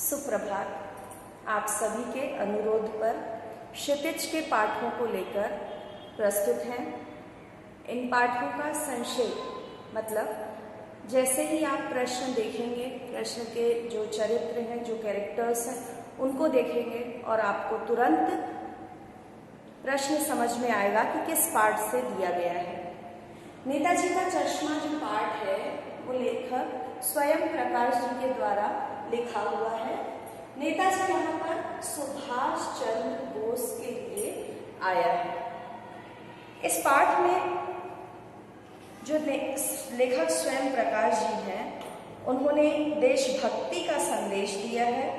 सुप्रभात। आप सभी के अनुरोध पर क्षितिज के पाठों को लेकर प्रस्तुत हैं। इन पाठों का संक्षेप मतलब जैसे ही आप प्रश्न देखेंगे, प्रश्न के जो चरित्र हैं, जो कैरेक्टर्स हैं, उनको देखेंगे और आपको तुरंत प्रश्न समझ में आएगा कि किस पाठ से दिया गया है। नेताजी का चश्मा जो पाठ है वो लेखक स्वयं प्रकाश जी के द्वारा लिखा हुआ है। नेताजी यहाँ पर सुभाष चंद्र बोस के लिए आया है। इस पाठ में जो लेखक स्वयं प्रकाश जी हैं, उन्होंने देशभक्ति का संदेश दिया है।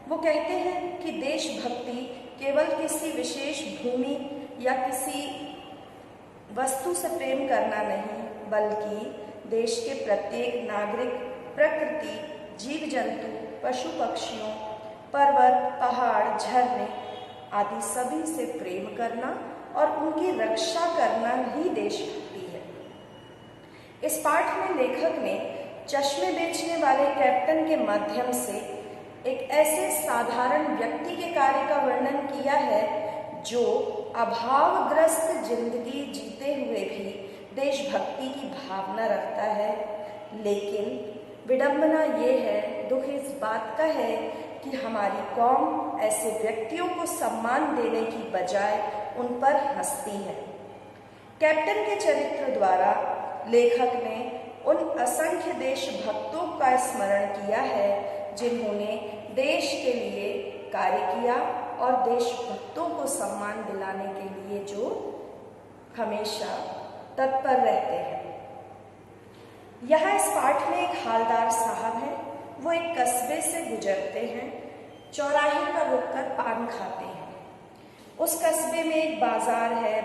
वो कहते हैं कि देशभक्ति केवल किसी विशेष भूमि या किसी वस्तु से प्रेम करना नहीं, बल्कि देश के प्रत्येक नागरिक, प्रकृति, जीव जंतु, पशु पक्षियों, पर्वत, पहाड़, झरने आदि सभी से प्रेम करना और उनकी रक्षा करना ही देशभक्ति है। इस पाठ में लेखक ने चश्मे बेचने वाले कैप्टन के माध्यम से एक ऐसे साधारण व्यक्ति के कार्य का वर्णन किया है जो अभावग्रस्त जिंदगी जीते हुए भी देशभक्ति की भावना रखता है। लेकिन विडंबना ये है, दुख इस बात का है कि हमारी कौम ऐसे व्यक्तियों को सम्मान देने की बजाय उन पर हंसती है। कैप्टन के चरित्र द्वारा लेखक ने उन असंख्य देशभक्तों का स्मरण किया है जिन्होंने देश के लिए कार्य किया और देशभक्तों को सम्मान दिलाने के लिए जो हमेशा तत्पर रहते हैं। यहाँ इस पाठ में एक हालदार साहब हैं। वो एक कस्बे से गुजरते हैं, चौराहे पर रुककर पान खाते हैं। उस कस्बे में एक बाजार है,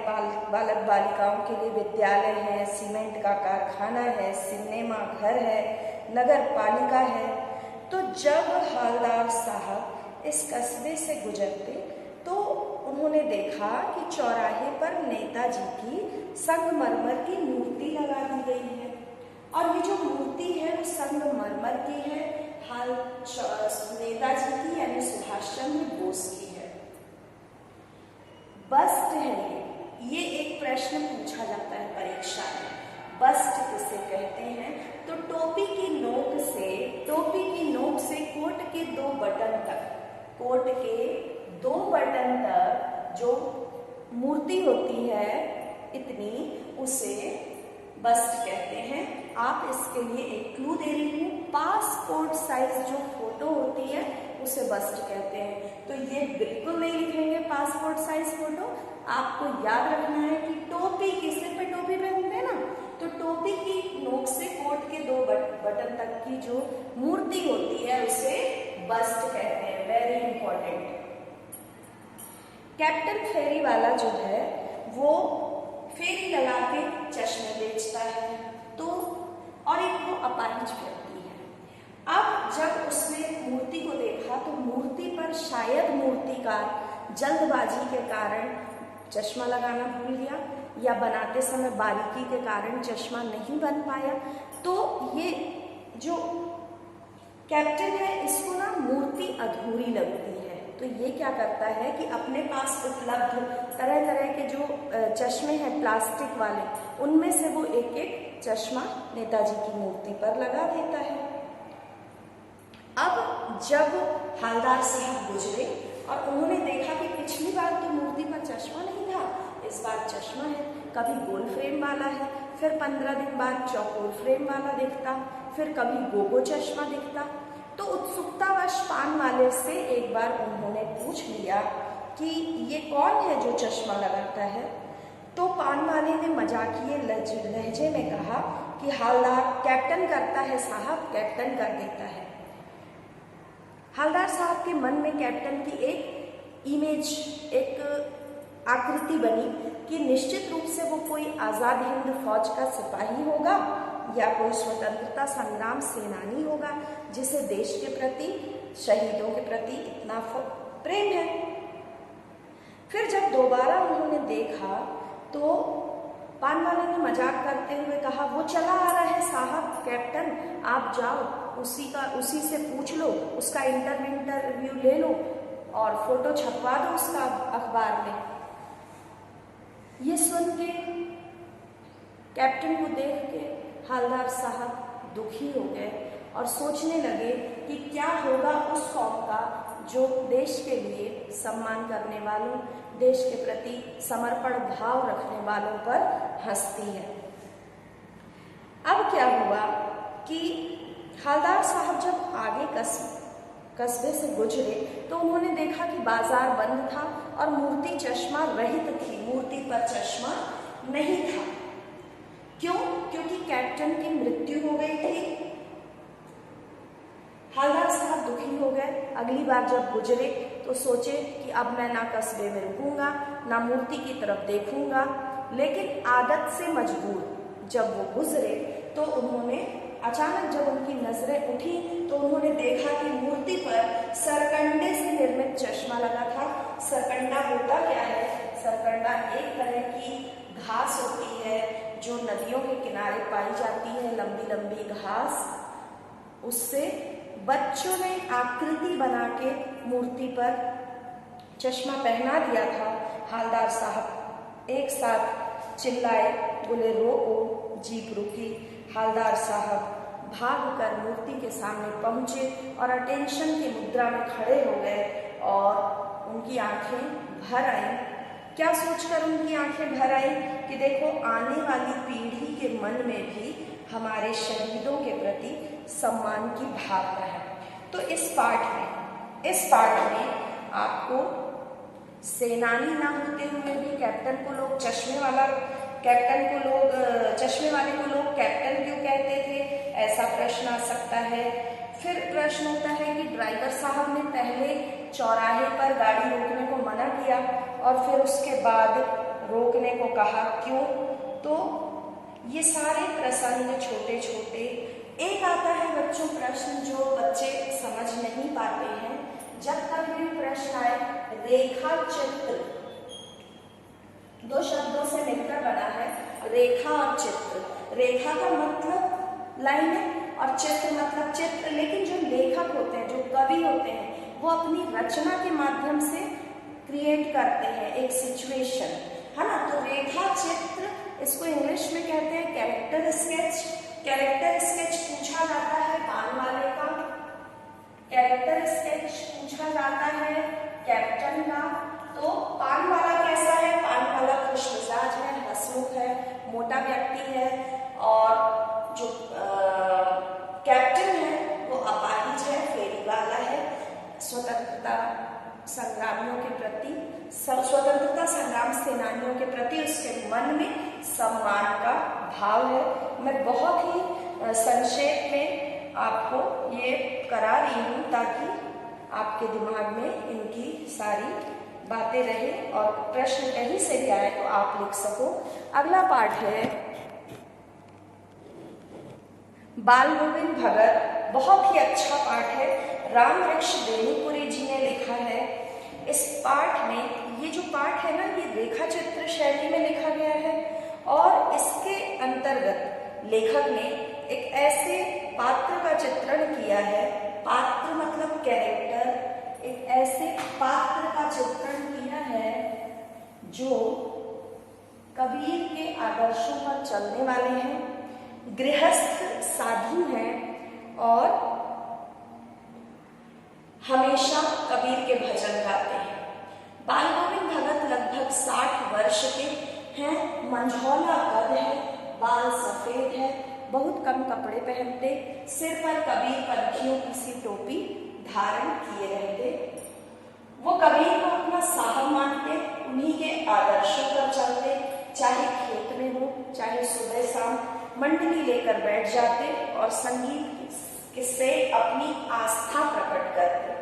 बालक बालिकाओं के लिए विद्यालय है, सीमेंट का कारखाना है, सिनेमा घर है, नगर पालिका है। तो जब हालदार साहब इस कस्बे से गुजरते तो उन्होंने देखा कि चौराहे पर नेताजी की संगमरमर की मूर्ति लगा दी गई है और ये जो मूर्ति है वो संगमरमर की है, हाल नेताजी की यानी सुभाष चंद्र बोस की है। बस्ट है ये एक प्रश्न पूछा जाता है परीक्षा में। बस्ट किसे कहते हैं? तो टोपी की नोक से कोट के दो बटन तक जो मूर्ति होती है इतनी, उसे बस्ट कहते हैं। आप इसके लिए एक क्लू दे रही हूँ, पासपोर्ट साइज जो फोटो होती है उसे बस्ट कहते हैं। तो ये बिल्कुल नहीं लिखेंगे पासपोर्ट साइज फोटो। आपको याद रखना है कि टोपी की, सिर पे टोपी पहनते हैं ना, तो टोपी की नोक से कोट के दो बटन तक की जो मूर्ति होती है उसे बस्ट कहते हैं। Very important. कैप्टन फेरी वाला जो है वो फेरी लगा के चश्मे बेचता है, तो और एक वो अपाहिज व्यक्ति है। अब जब उसने मूर्ति को देखा तो मूर्ति पर शायद मूर्तिकार जल्दबाजी के कारण चश्मा लगाना भूल गया या बनाते समय बारीकी के कारण चश्मा नहीं बन पाया। तो ये जो कैप्टन है इसको ना मूर्ति अधूरी लगती है, तो ये क्या करता है कि अपने पास उपलब्ध तरह तरह के जो चश्मे हैं प्लास्टिक वाले, उनमें से वो एक एक चश्मा नेताजी की मूर्ति पर लगा देता है। अब जब हालदार साहब गुजरे और उन्होंने देखा कि पिछली बार तो मूर्ति पर चश्मा नहीं था, इस बार चश्मा है। कभी गोल फ्रेम वाला है, फिर 15 दिन बाद चौकोर फ्रेम वाला दिखता, फिर कभी गोगो चश्मा दिखता। तो उत्सुकतावश पान वाले से एक बार उन्होंने पूछ लिया कि ये कौन है जो चश्मा लगाता है। तो पान वाले ने मजाकिये लहजे में कहा कि हालदार कैप्टन करता है साहब, कैप्टन कर देता है। हालदार साहब के मन में कैप्टन की एक इमेज, एक आकृति बनी कि निश्चित रूप से वो कोई आज़ाद हिंद फौज का सिपाही होगा या कोई स्वतंत्रता संग्राम सेनानी होगा जिसे देश के प्रति, शहीदों के प्रति इतना प्रेम है। फिर जब दोबारा उन्होंने देखा तो पान वाले ने मजाक करते हुए कहा, वो चला आ रहा है साहब कैप्टन, आप जाओ उसी से पूछ लो, उसका इंटरव्यू ले लो और फोटो छपवा दो उसका अखबार में। ये सुन के कैप्टन को देख के हवलदार साहब दुखी हो गए और सोचने लगे कि क्या होगा उस कौम का जो देश के लिए सम्मान करने वालों, देश के प्रति समर्पण भाव रखने वालों पर हंसती है। अब क्या हुआ कि हवलदार साहब जब आगे कस्बे से गुजरे तो उन्होंने देखा कि बाजार बंद था और मूर्ति चश्मा रहित थी, मूर्ति पर चश्मा नहीं था। क्यों? क्योंकि कैप्टन की मृत्यु हो गई थी। हवलदार साहब दुखी हो गए। अगली बार जब गुजरे तो सोचे कि अब मैं ना कस्बे में रुकूंगा, ना मूर्ति की तरफ देखूंगा, लेकिन आदत से मजबूर जब वो गुजरे तो उन्होंने अचानक जब उनकी नजरें उठी तो उन्होंने देखा कि मूर्ति पर सरकंडे से निर्मित चश्मा लगा था। सरकंडा होता क्या है? सरकंडा एक तरह की घास होती है जो नदियों के किनारे पाई जाती है, लंबी लंबी घास। उससे बच्चों ने आकृति बना के मूर्ति पर चश्मा पहना दिया था। हवलदार साहब एक साथ चिल्लाए, बोले रोको। जीप रुकी। हवलदार साहब भागकर मूर्ति के सामने पहुंचे और अटेंशन की मुद्रा में खड़े हो गए और उनकी आंखें भर आईं। क्या सोचकर उनकी आंखें भर आई कि देखो आने वाली पीढ़ी के मन में भी हमारे शहीदों के प्रति सम्मान की भावना है। तो इस पाठ में आपको सेनानी ना होते हुए भी कैप्टन को लोग चश्मे वाले को लोग कैप्टन क्यों कहते थे, ऐसा प्रश्न आ सकता है। फिर प्रश्न होता है कि ड्राइवर साहब ने पहले चौराहे पर गाड़ी रोकने को मना किया और फिर उसके बाद रोकने को कहा, क्यों? तो ये सारे प्रसंग छोटे छोटे। एक आता है बच्चों प्रश्न जो बच्चे समझ नहीं पाते हैं। जब कभी भी प्रश्न आए, रेखा चित्र दो शब्दों से मिलकर बना है, रेखा और चित्र। रेखा का मतलब लाइन है और चित्र मतलब चित्र। लेकिन जो लेखक होते हैं, जो कवि होते हैं, वो अपनी रचना के माध्यम से क्रिएट करते हैं एक सिचुएशन, है ना। तो रेखा चित्र, इसको इंग्लिश में कहते हैं कैरेक्टर स्केच। कैरेक्टर स्केच पूछा जाता है पान वाले का, कैरेक्टर स्केच पूछा जाता है कैप्टन का। तो पान वाला कैसा है? पान वाला खुशमिजाज है, हंसमुख है, मोटा व्यक्ति है। और जो कैप्टन है वो अपाहिज है, फेरी वाला है। स्वतंत्रता संग्राम सेनानियों के प्रति उसके मन में सम्मान का भाव है। मैं बहुत ही संक्षेप में आपको ये करा रही हूँ ताकि आपके दिमाग में इनकी सारी बातें रहे और प्रश्न कहीं से भी आए तो आप लिख सको। अगला पाठ है बाल गोविंद भगत। बहुत ही अच्छा पाठ है, राम वृक्ष बेनीपुरी जी ने लिखा है। इस पाठ में, ये जो पाठ है ना, ये रेखा चित्र शैली में लिखा गया है और इसके अंतर्गत लेखक ने एक ऐसे पात्र का चित्रण किया है, पात्र मतलब कैरेक्टर, एक ऐसे पात्र का चित्रण किया है जो कबीर के आदर्शों पर चलने वाले हैं, गृहस्थ साधु हैं और हमेशा कबीर के भजन गाते हैं। बाल गोविंद भगत लगभग 60 वर्ष के हैं, मंझौला कद है, बाल सफेद है, बहुत कम कपड़े पहनते, सिर पर कबीर पंथियों की सी टोपी धारण किए रहते। वो कबीर को अपना साहब मानते, उन्हीं के आदर्शों पर चलते, चाहे खेत में हो चाहे सुबह शाम मंडली लेकर बैठ जाते और संगीत से अपनी आस्था प्रकट करते।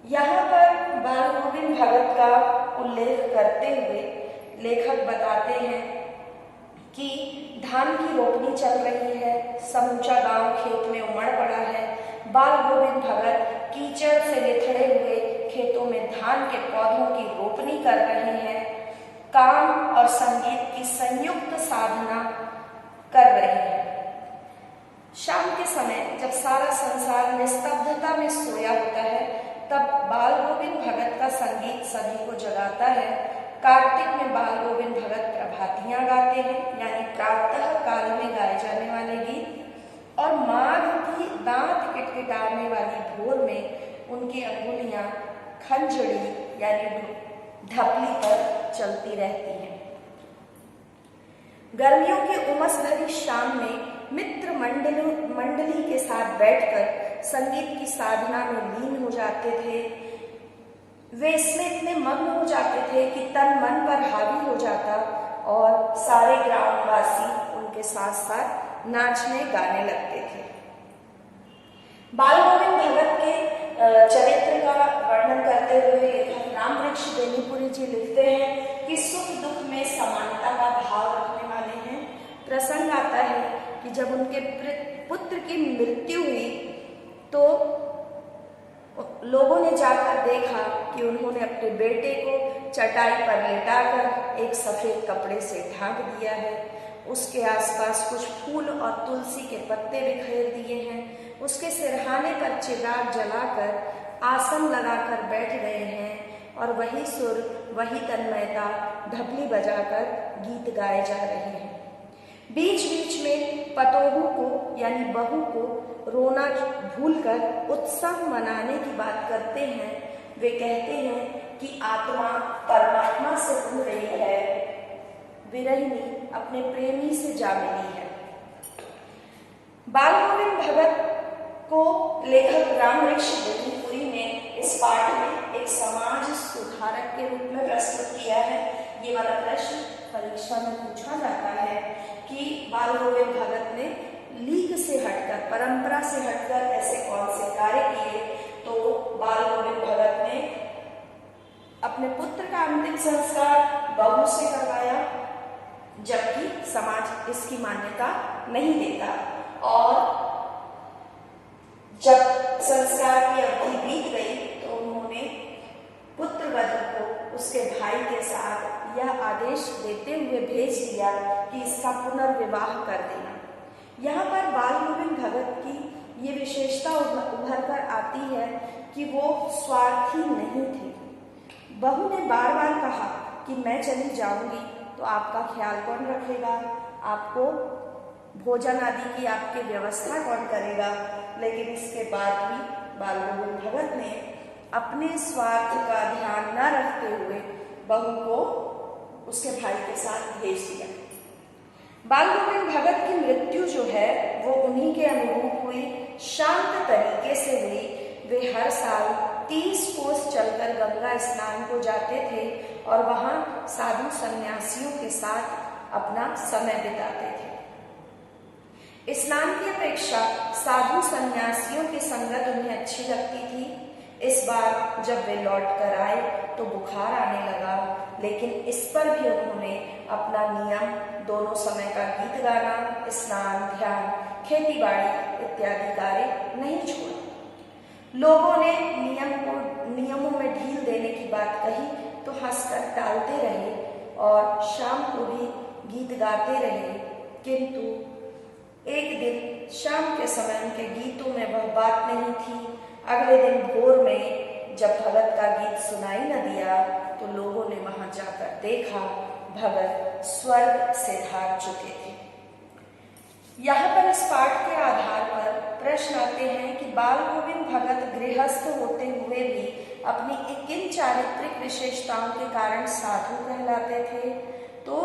यहाँ पर बाल गोविंद भगत का उल्लेख करते हुए लेखक बताते हैं कि धान की रोपनी चल रही है, समूचा गांव खेत में उमड़ पड़ा है। बाल गोविंद भगत कीचड़ से निथड़े हुए खेतों में धान के पौधों की रोपनी कर रहे हैं काम और संगीत की संयुक्त साधना कर रहे हैं। शाम के समय जब सारा संसार निस्तब्धता में सोया होता है, तब बाल गोविंद भगत का संगीत सभी को जगाता है। कार्तिक में बाल गोविंद भगत प्रभातियां गाते हैं, यानी प्रातः काल में गाए जाने वाले गीत, और माघ की दांत किटकिटाने वाली भोर में उनकी अंगुलियां खंजड़ी यानी ढपली पर चलती रहती हैं। गर्मियों की उमस भरी शाम में मित्र मंडली के साथ बैठकर संगीत की साधना में लीन हो जाते थे। वे इसमें इतने मग्न हो जाते थे कि तन मन पर हावी हो जाता और सारे ग्रामवासी उनके साथ साथ नाचने गाने लगते थे। बाल गोविंद भगत के चरित्र का वर्णन करते हुए लेखक रामवृक्ष बेनीपुरी जी लिखते हैं कि सुख दुख में समानता का भाव रखने वाले हैं। प्रसंग आता है कि जब उनके पुत्र की मृत्यु हुई तो लोगों ने जाकर देखा कि उन्होंने अपने बेटे को चटाई पर लेटाकर एक सफेद कपड़े से ढांक दिया है। उसके आसपास कुछ फूल और तुलसी के पत्ते बिखेर दिए हैं। उसके सिरहाने पर चिराग जलाकर आसन लगाकर बैठ गए हैं और वही सुर, वही तन्मयता ढपली बजाकर गीत गाए जा रहे हैं। बीच बीच में पतोहू को यानी बहू को रोना भूलकर उत्सव मनाने की बात करते हैं। वे कहते हैं कि आत्मा परमात्मा से उड़ रही है, विरहिणी अपने प्रेमी से जा मिली है। बाल गोविंद भगत को लेखक रामवृक्ष बेनीपुरी ने इस पाठ में एक समाज सुधारक के रूप में प्रस्तुत किया है। ये वाला प्रश्न परीक्षा में पूछा जाता है कि बाल गोविंद भगत ने लीग से हटकर, परंपरा से हटकर ऐसे कौन से कार्य किए। तो बाल गोविंद भगत ने अपने पुत्र का अंतिम संस्कार बहू से करवाया, जबकि समाज इसकी मान्यता नहीं देता, और जब संस्कार की अवधि बीत गई तो उन्होंने पुत्र वधू को उसके भाई के साथ यह आदेश देते हुए भेज दिया कि इसका पुनर्विवाह कर देना। यहाँ पर बाल गोविंद भगत की ये विशेषता उभर कर आती है कि वो स्वार्थी नहीं थे। बहू ने बार बार कहा कि मैं चली जाऊंगी तो आपका ख्याल कौन रखेगा, आपको भोजन आदि की आपकी व्यवस्था कौन करेगा। लेकिन इसके बाद भी बाल गोविंद भगत ने अपने स्वार्थ का ध्यान न रखते हुए बहू को उसके भाई के साथ भेज दिया। बाल गोविंद भगत की मृत्यु जो है वो उन्हीं के अनुरूप हुई, शांत तरीके से हुई। वे हर साल 30 कोस चलकर गंगा स्नान को जाते थे और वहां साधु सन्यासियों के साथ अपना समय बिताते थे। स्नान की अपेक्षा साधु सन्यासियों की संगत उन्हें अच्छी लगती थी। इस बार जब वे लौट कर आए तो बुखार आने लगा, लेकिन इस पर भी उन्होंने अपना नियम, दोनों समय का गीत गाना, स्नान, ध्यान, खेती बाड़ी इत्यादि कार्य नहीं छोड़ा। लोगों ने नियमों में ढील देने की बात कही तो हंसकर टालते रहे और शाम को भी गीत गाते रहे, किंतु एक दिन शाम के समय उनके गीतों में वह बात नहीं थी। अगले दिन भोर में जब भगत का गीत सुनाई न दिया तो लोगों ने वहां जाकर देखा भगत स्वर्ग से भाग चुके थे। यहाँ पर इस पाठ के आधार पर प्रश्न आते हैं कि बाल गोविंद भगत गृहस्थ होते हुए भी अपनी किन चारित्रिक विशेषताओं के कारण साधु कहलाते थे। तो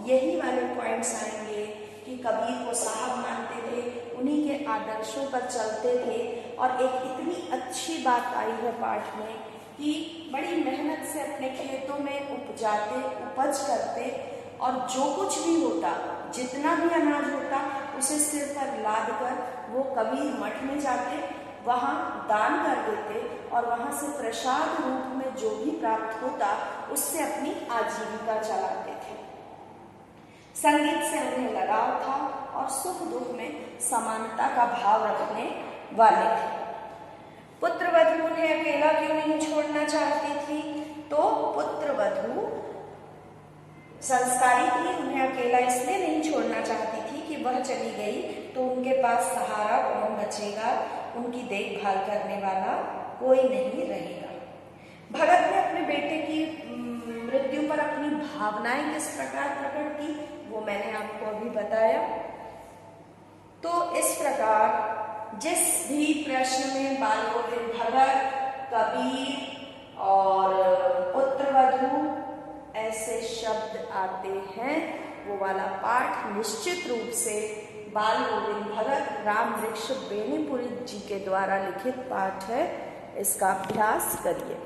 यही वाले पॉइंट्स आएंगे कि कबीर को साहब मानते थे, उन्हीं के आदर्शों पर चलते थे। और एक इतनी अच्छी बात आई है पाठ में कि बड़ी मेहनत से अपने खेतों में उपज करते और जो कुछ भी होता, जितना भी अनाज होता, उसे सिर पर लाद कर वो कबीर मठ में जाते, वहाँ दान कर देते और वहाँ से प्रसाद रूप में जो भी प्राप्त होता उससे अपनी आजीविका चलाते थे। संगीत से उन्हें लगाव था और सुख दुख में समानता का भाव रखने वाले थे। पुत्र वधू उन्हें अकेला क्यों नहीं छोड़ना चाहती थी? तो पुत्र वधू संस्कारी थी, उन्हें अकेला इसलिए नहीं छोड़ना चाहती थी कि वह चली गई तो उनके पास सहारा कौन बचेगा, उनकी देखभाल करने वाला कोई नहीं रहेगा। भगत ने अपने बेटे की मृत्यु पर अपनी भावनाएं किस प्रकार प्रकट की वो मैंने आपको अभी बताया। तो इस प्रकार जिस भी प्रश्न में बाल गोविंद भगत, कबीर और पुत्रवधू ऐसे शब्द आते हैं वो वाला पाठ निश्चित रूप से बाल गोविंद भगत राम वृक्ष बेनीपुरी जी के द्वारा लिखित पाठ है, इसका अभ्यास करिए।